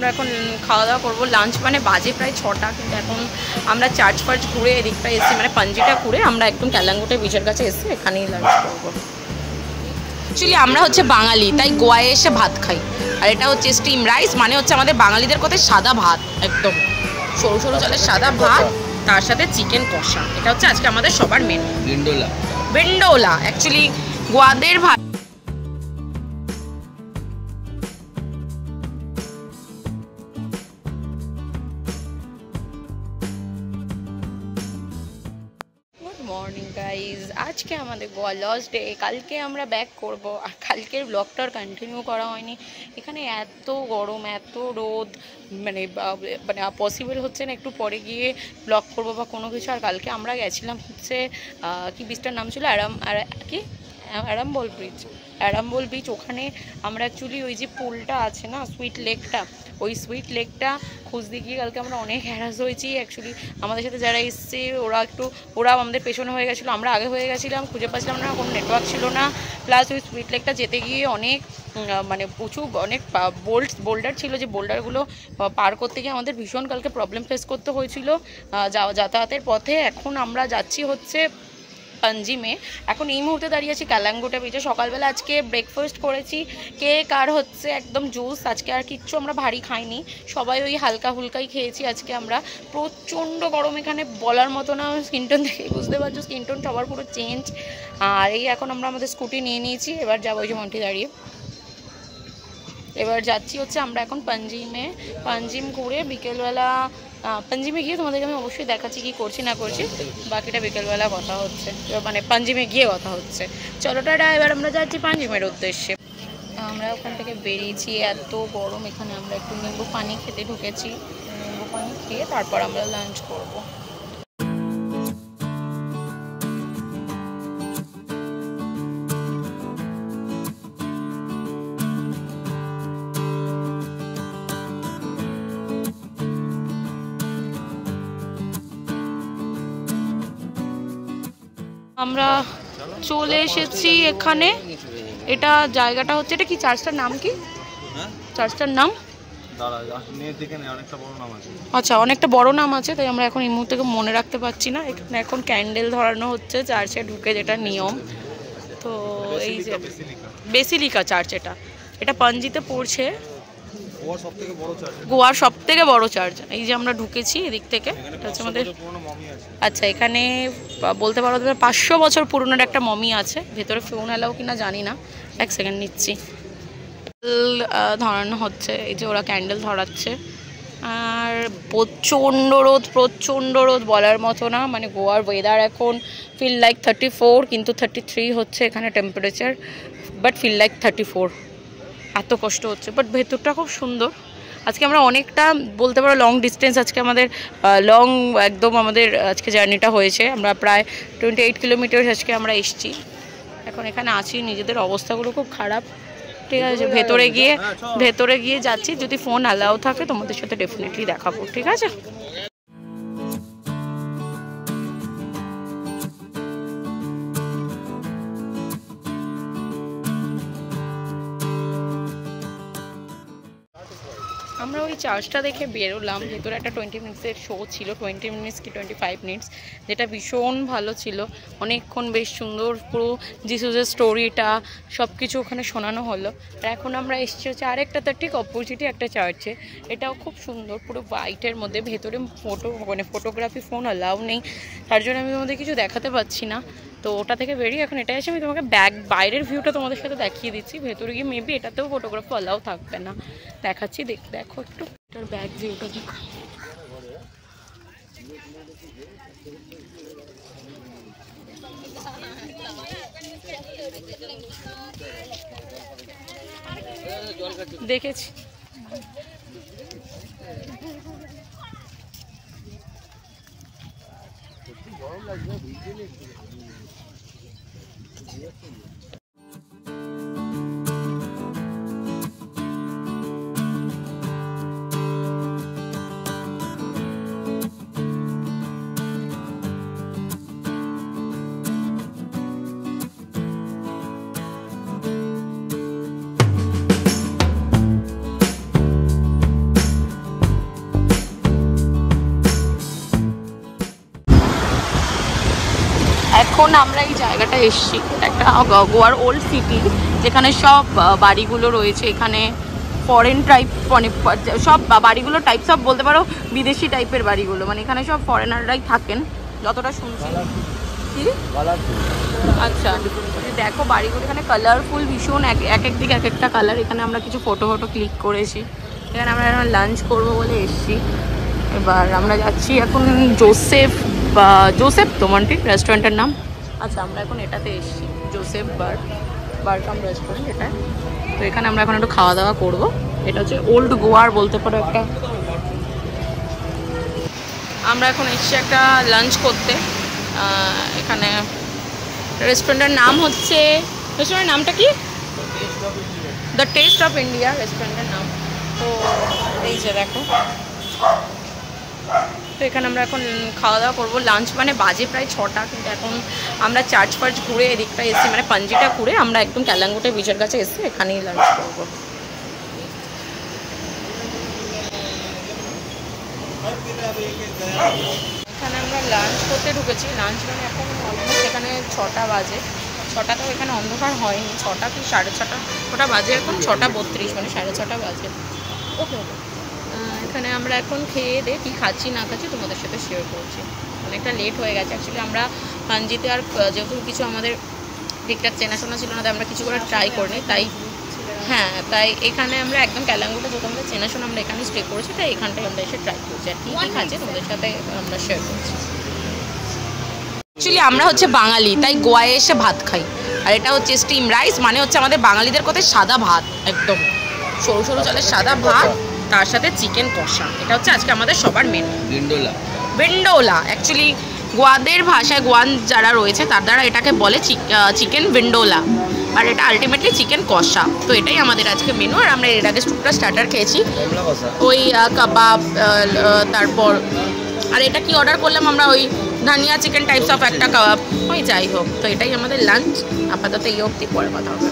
আমরা এখন খাওয়া দাওয়া করবো। লাঞ্চ মানে বাজে প্রায় 6টা, কিন্তু এখন আমরা চার্চ ফার্চ ঘুরে এদিকটা এসেছি, মানে পাঞ্জিটা ঘুরে আমরা একদম ক্যালাঙ্গুটে বিচের কাছে এসেছি, এখানেই লাঞ্চ করবো। অ্যাকচুয়ালি আমরা হচ্ছে বাঙালি, তাই গোয়ায় এসে ভাত খাই। আর এটা হচ্ছে স্টিম রাইস, মানে হচ্ছে আমাদের বাঙালিদের কথায় সাদা ভাত, একদম সরু সরু চালের সাদা ভাত, তার সাথে চিকেন কষা। এটা হচ্ছে আজকে আমাদের সবার মেনু। বেন্ডোলা অ্যাকচুয়ালি গোয়াদের ভাত। মর্নিং গাইজ, আজকে আমাদের গোয়া লস্ট ডে। কালকে আমরা ব্যাক করব, আর কালকের ব্লগটার কন্টিনিউ করা হয়নি। এখানে এত গরম, এত রোদ, মানে পসিবল হচ্ছে না একটু পরে গিয়ে ব্লগ করবো বা কোনো কিছু। আর কালকে আমরা গেছিলাম হচ্ছে কি বীজটার নাম ছিল, অ্যারাম্বল ব্রিজ। ওখানে আমরা অ্যাকচুয়ালি ওই যে পুলটা আছে না, সুইট লেকটা, ওই সুইট লেকটা খুঁজতে গিয়ে কালকে আমরা অনেক হ্যারাস হয়েছি। অ্যাকচুয়ালি আমাদের সাথে যারা এসছে ওরা আমাদের পেছনে হয়ে গেছিলো, আমরা আগে হয়ে গেছিলাম, খুঁজে পাচ্ছিলাম না, কোনো নেটওয়ার্ক ছিল না। প্লাস ওই সুইট লেকটা যেতে গিয়ে অনেক মানে প্রচুর অনেক বোল্ডার ছিল, যে বোল্ডারগুলো পার করতে গিয়ে আমাদের ভীষণ কালকে প্রবলেম ফেস করতে হয়েছিল যাতায়াতের পথে। এখন আমরা যাচ্ছি হচ্ছে পাঞ্জিমে। এখন এই মুহূর্তে দাঁড়িয়ে আছি ক্যালাঙ্গুটে বিচে। সকালবেলা আজকে ব্রেকফাস্ট করেছি, কেক আর হচ্ছে একদম জুস। আজকে আর কিচ্ছু আমরা ভারী খাইনি, সবাই ওই হালকা হুলকাই খেয়েছি আজকে আমরা। প্রচণ্ড গরম এখানে, বলার মতো না। স্কিন টোন দেখেই বুঝতে পারছো, স্কিন টোন সবার পুরো চেঞ্জ। আর এই এখন আমরা আমাদের স্কুটি নিয়ে নিয়েছি, এবার যাবো ওই যে মন্টি দাঁড়িয়ে। এবার যাচ্ছি হচ্ছে আমরা এখন পাঞ্জিম ঘুরে বিকেলবেলা পাঞ্জিমে গিয়ে তোমাদেরকে আমি অবশ্যই দেখাচ্ছি কি করছি না করছি, বাকিটা বিকেলবেলা কথা হচ্ছে, মানে পাঞ্জিমে গিয়ে কথা হচ্ছে। চলো টাটা, এবার আমরা যাচ্ছি পাঞ্জিমের উদ্দেশ্যে। আমরা ওখান থেকে বেরিয়েছি, এত গরম এখানে। আমরা একটু নিম্বু পানি খেতে ঢুকেছি, নিম্বু পানি খেয়ে তারপর আমরা লাঞ্চ করবো। আমরা চলে এসেছি এখানে। এটা জায়গাটা হচ্ছে, এটা কি চার্চটার নাম কি? চার্চটার নাম আচ্ছা, অনেকটা বড় নাম আছে, তাই আমরা এখন এই মুহূর্তে মনে রাখতে পারছি না। এখানে এখন ক্যান্ডেল ধরানো হচ্ছে চার্চে ঢুকে, যেটা নিয়ম। তো এই যে বেসিলিকা চার্চ, এটা পাঞ্জিতে পড়ছে, গোয়ার সব থেকে বড় চার্চ। এই যে আমরা ঢুকেছি এদিক থেকে, এটা হচ্ছে আমাদের। আচ্ছা, এখানে বলতে পারো 500 বছর পুরনোর একটা মমি আছে। ভেতরে ফোন এলাও কিনা জানি না, এক সেকেন্ড নিচ্ছি। ধরানো হচ্ছে, এই যে ওরা ক্যান্ডেল ধরাচ্ছে। আর প্রচণ্ড রোদ বলার মতো না। মানে গোয়ার ওয়েদার এখন ফিল লাইক 34, কিন্তু 33 হচ্ছে এখানে টেম্পারেচার, বাট ফিল লাইক 34। এত কষ্ট হচ্ছে, বাট ভেতরটা খুব সুন্দর। আজকে আমরা অনেকটা বলতে পারো লং ডিস্টেন্স, আজকে আমাদের একদম আমাদের আজকে জার্নিটা হয়েছে। আমরা প্রায় 28 কিলোমিটার আজকে আমরা এসেছি। এখন এখানে আছি, নিজেদের অবস্থাগুলো খুব খারাপ। ঠিক আছে, ভেতরে গিয়ে যাচ্ছি। যদি ফোন অ্যালাউ থাকে তোমাদের সাথে ডেফিনেটলি দেখাবো, ঠিক আছে? আমরা ওই চার্চটা দেখে বেরোলাম। ভেতরে একটা 20 মিনিটসের শো ছিল, 20 মিনিটস কি 25 মিনিটস, যেটা ভীষণ ভালো ছিল। অনেকক্ষণ বেশ সুন্দর পুরো জিসাসের স্টোরিটা সব কিছু ওখানে শোনানো হলো। আর এখন আমরা এসেছি হচ্ছে আরেকটা, তার ঠিক অপোজিটে একটা চার্চে। এটাও খুব সুন্দর, পুরো হোয়াইটের মধ্যে। ভেতরে ফটোগ্রাফি ফোন অ্যালাউ নেই, তার জন্য আমি তোমাদের কিছু দেখাতে পাচ্ছি না। তো ওটা থেকে বেরিয়ে এখন এটা এসে আমি তোমাকে বাইরের ভিউটা তোমাদের সাথে দেখিয়ে দিচ্ছি। ভেতরে গিয়ে মেবি এটাতেও ফটোগ্রাফি অ্যালাউ থাকবে না, দেখাচ্ছি। দেখো একটু এটার ব্যাক ভিউটা দেখো। দেখেছি গরম লাগবে, এখন আমরা এই জায়গাটা এসছি, একটা গোয়ার ওল্ড সিটি, যেখানে সব বাড়িগুলো রয়েছে। এখানে ফরেন টাইপ, মানে সব বাড়িগুলো টাইপ সব বলতে পারো বিদেশি টাইপের বাড়িগুলো, মানে এখানে সব ফরেনাররাই থাকেন যতটা শুনছি। কি আচ্ছা, দেখো বাড়িগুলো এখানে কালারফুল ভীষণ, এক এক দিকে এক একটা কালার। এখানে আমরা কিছু ফটো ক্লিক করেছি। এখানে আমরা এখন লাঞ্চ করবো বলে এসছি। এবার আমরা যাচ্ছি এখন জোসেফ তোমান্টি রেস্টুরেন্টের নাম। আচ্ছা, আমরা এখন এটাতে এসছি, জোসেফ বারকাম রেস্টুরেন্ট এটা। তো এখানে আমরা এখন একটু খাওয়া দাওয়া করবো। এটা হচ্ছে ওল্ড গোয়ার বলতে পারো একটা। আমরা এখন এসছি একটা লাঞ্চ করতে। এখানে রেস্টুরেন্টের নাম হচ্ছে, রেস্টুরেন্টের নামটা কি? দ্য টেস্ট অফ ইন্ডিয়া রেস্টুরেন্টের নাম। তো এই যে দেখো, তো এখানে আমরা এখন খাওয়া দাওয়া করবো। লাঞ্চ মানে বাজে প্রায় 6টা, কিন্তু এখন আমরা চার্চ ফার্চ ঘুরে এদিকটা এসেছি, মানে পাঞ্জিটা ঘুরে আমরা একদম ক্যালাঙ্গুটে বিচের কাছে এসে এখানেই লাঞ্চ করবো। এখানে আমরা লাঞ্চ করতে ঢুকেছি। লাঞ্চ মানে এখন অলমোস্ট এখানে 6টা বাজে। 6টাতেও এখানে অন্ধকার হয়নি, 6টা কি 6:30 ওটা বাজে এখন, 6:32 মানে 6:30 বাজে। ওকে ওকে। এখানে আমরা এখন খেয়ে দিয়ে কী খাচ্ছি না খাচ্ছি তোমাদের সাথে শেয়ার করছি। অনেকটা লেট হয়ে গেছে অ্যাকচুয়ালি। আমরা পাঞ্জিতে আর যেহেতু কিছু আমাদের ঠিকঠাক চেনাশোনা ছিল না, তাই আমরা কিছু করে ট্রাই করিনি। তাই এখানে আমরা একদম ক্যালাঙ্গুটে যেহেতু আমরা চেনাশোনা, আমরা এখানে স্টে করেছি, তাই এখানটায় আমরা এসে ট্রাই করছি। আর কী কী খাচ্ছি তোমাদের সাথে আমরা শেয়ার করছি। অ্যাকচুয়ালি আমরা হচ্ছে বাঙালি, তাই গোয়ায় এসে ভাত খাই। আর এটা হচ্ছে স্টিম রাইস, মানে হচ্ছে আমাদের বাঙালিদের কথায় সাদা ভাত, একদম সরু সরু চালের সাদা ভাত, তার সাথে চিকেন কষা। এটা হচ্ছে আজকে আমাদের সবার মেনু। ভিন্ডোলা অ্যাকচুয়ালি গোয়াদের ভাষায়, গোয়ান যারা রয়েছে তার দ্বারা এটাকে বলে চিকেন ভিন্ডোলা, আর এটা আলটিমেটলি চিকেন কষা। তো এটাই আমাদের আজকে মেনু। আর আমরা এর আগে টুকটা স্টার্টার খেয়েছি, ওই কাবাব, তারপর আর এটা কি অর্ডার করলাম আমরা, ওই ধনিয়া চিকেন টাইপস অফ একটা কাবাব, ওই যাই হোক। তো এটাই আমাদের লাঞ্চ আপাতত, এই অবধি, পরে কথা হবে।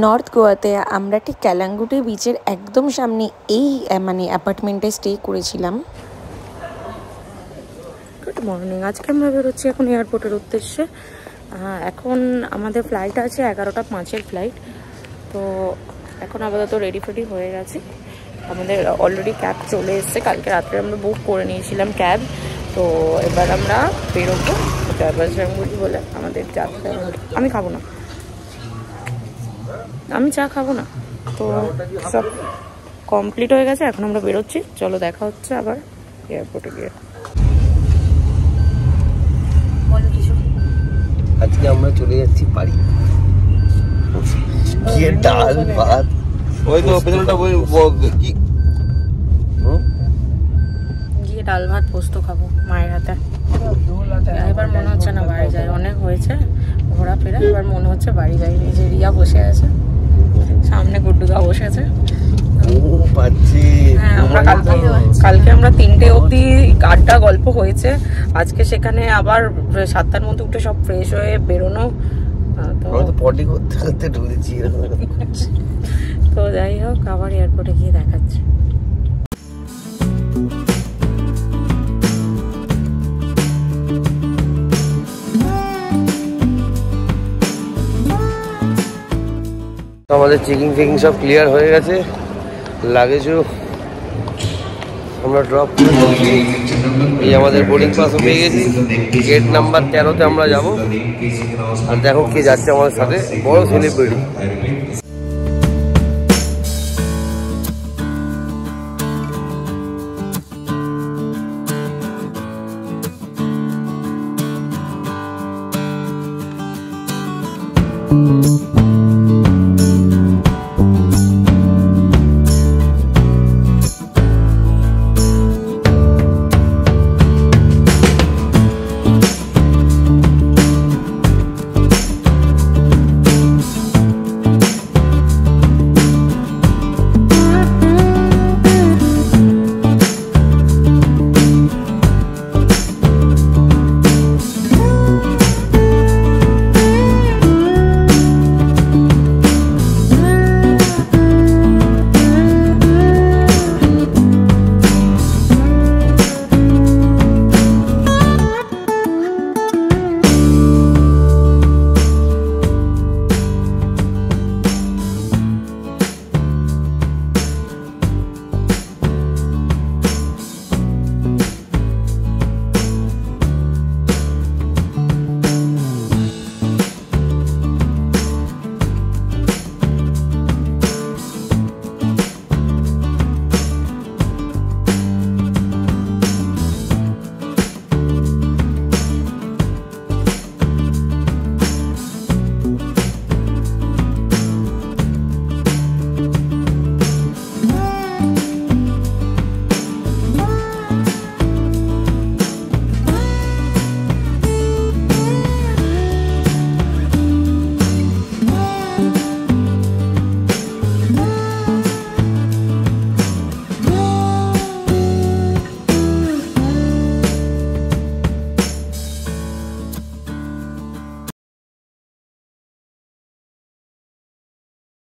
নর্থ গোয়াতে আমরা ঠিক ক্যালাঙ্গুটে বিচের একদম সামনে এই মানে অ্যাপার্টমেন্টে স্টে করেছিলাম। Good morning. আজকে আমরা বেরোচ্ছি এখন এয়ারপোর্টের উদ্দেশ্যে। এখন আমাদের ফ্লাইট আছে 11:05 ফ্লাইট। তো এখন আপাতত রেডি ফেডি হয়ে গেছি। আমাদের অলরেডি ক্যাব চলে এসছে, কালকে রাত্রে আমরা বুক করে নিয়েছিলাম ক্যাব। তো এবার আমরা বেরোবো জয়বাজরাঙ্গুলি বলে আমাদের যাত্রা। আমি খাবো না, আমি চা খাবো না। তো সব কমপ্লিট হয়ে গেছে, এখন আমরা বেরোচ্ছি। চলো দেখা হচ্ছে আবার এয়ারপোর্টে গিয়ে। আজকে আমরা চলে যাচ্ছি বাড়ি। গিয়ে ডাল ভাত, ওই তো পেছনটা কি গিয়ে ডাল ভাত পোস্ত খাবো মায়ের হাতে। এবার মনে হচ্ছে না বাড়ি যাই, অনেক হয়েছে ঘোরাফেরা, এবার মনে হচ্ছে বাড়ি যাই। এই যে রিয়া বসে আছে সামনে, গুড্ডুদা বসে আছে। হ্যাঁ, আমরা কালকে আমরা 3টে অবধি আড্ডা গল্প হয়েছে। আজকে সেখানে আবার 7টার মধ্যে উঠে সব ফ্রেশ হয়ে বেরোনো। তো যাই হোক, আবার এয়ারপোর্টে গিয়ে দেখাচ্ছি। আমাদের চেকিং সব ক্লিয়ার হয়ে গেছে। লাগেজও আমরা ড্রপ করে দিয়েছি। এই আমাদের বোর্ডিং পাসও পেয়ে গেছি। গেট নাম্বার 13-তে আমরা যাব। আর দেখো কে যাচ্ছে আমাদের সাথে, বড় সেলিব্রিটি।